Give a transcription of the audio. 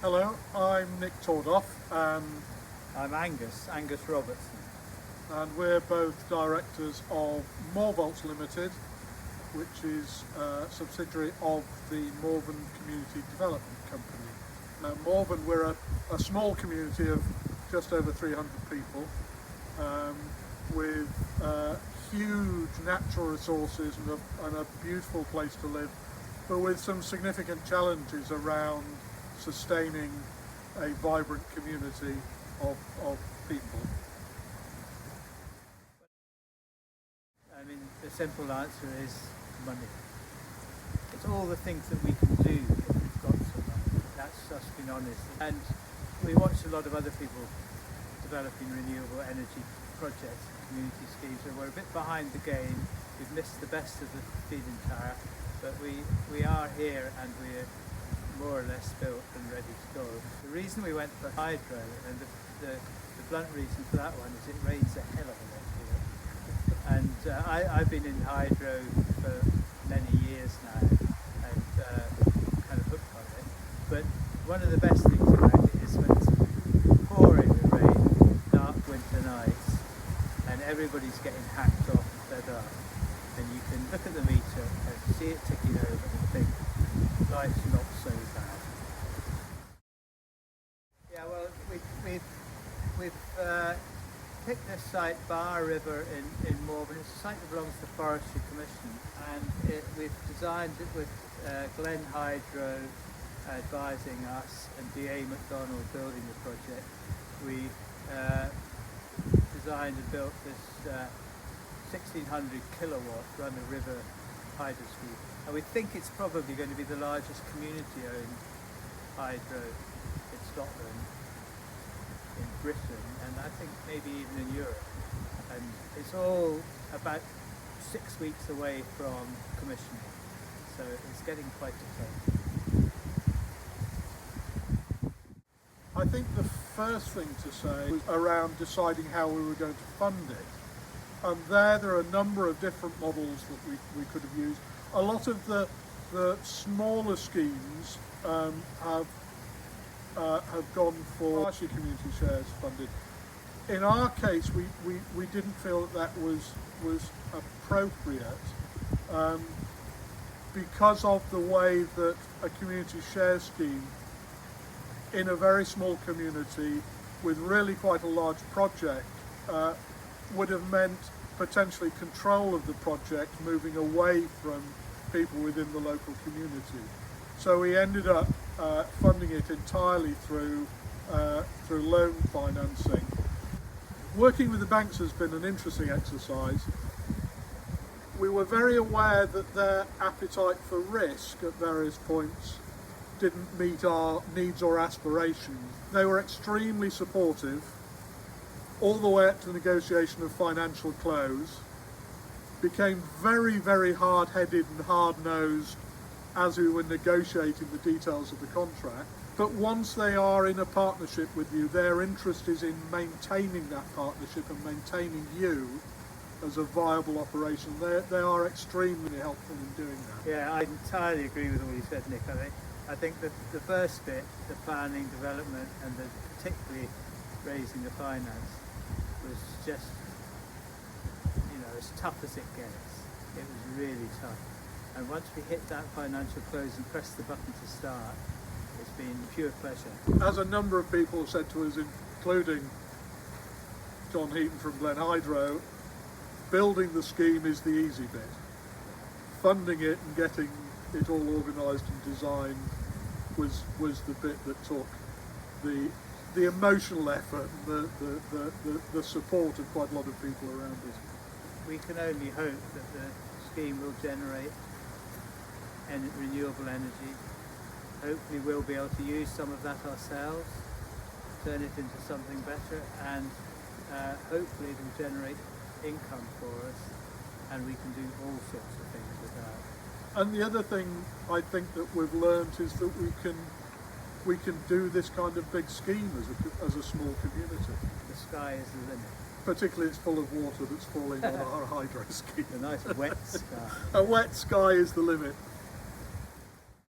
Hello, I'm Nick Tordoff and I'm Angus Robertson. And we're both directors of MorVolts Limited, which is a subsidiary of the Morvern Community Development Company. Morvern, we're a small community of just over 300 people with huge natural resources and a beautiful place to live, but with some significant challenges around sustaining a vibrant community of people. I mean, the simple answer is money. It's all the things that we can do if we've got some money. That's us being honest. And we watch a lot of other people developing renewable energy projects and community schemes, and we're a bit behind the game. We've missed the best of the feed-in tariff, but we are here and we're more or less built and ready to go. The reason we went for hydro, and the blunt reason for that one, is it rains a hell of a lot here. And I've been in hydro for many years now and kind of hooked on it. But one of the best things about it is when it's pouring with rain, dark winter nights, and everybody's getting hacked off and fed up. And you can look at the meter and see it ticking over and think, life's not so bad. Yeah, well, we've picked this site, Barr River in Morvern. It's a site that belongs to the Forestry Commission, and we've designed it with Glen Hydro advising us and D.A. McDonald building the project. We designed and built this 1600 kilowatt run-of-river hydroscheme, and we think it's probably going to be the largest community-owned hydro in Scotland, in Britain, and I think maybe even in Europe. And it's all about 6 weeks away from commissioning, so it's getting quite exciting. I think the first thing to say was around deciding how we were going to fund it. And there are a number of different models that we could have used. A lot of the smaller schemes have gone for partially community shares funded. In our case, we didn't feel that was appropriate because of the way that a community share scheme in a very small community with really quite a large project would have meant potentially control of the project moving away from people within the local community. So we ended up funding it entirely through loan financing. Working with the banks has been an interesting exercise. We were very aware that their appetite for risk at various points didn't meet our needs or aspirations. They were extremely supportive all the way up to the negotiation of financial close, became very, very hard-headed and hard-nosed as we were negotiating the details of the contract. But once they are in a partnership with you, their interest is in maintaining that partnership and maintaining you as a viable operation. They are extremely helpful in doing that. Yeah, I entirely agree with what you said, Nick. I think that the first bit, the planning, development, and particularly raising the finance, was just, as tough as it gets. It was really tough. And once we hit that financial close and pressed the button to start, it's been pure pleasure. As a number of people have said to us, including John Heaton from Glen Hydro, building the scheme is the easy bit. Funding it and getting it all organised and designed was the bit that took the emotional effort and the support of quite a lot of people around us. We can only hope that the scheme will generate renewable energy. Hopefully we'll be able to use some of that ourselves, turn it into something better, and hopefully it will generate income for us, and we can do all sorts of things with that. And the other thing I think that we've learned is that we can do this kind of big scheme as a small community. The sky is the limit. Particularly it's full of water that's falling on our hydro scheme. A nice wet sky. A wet sky is the limit.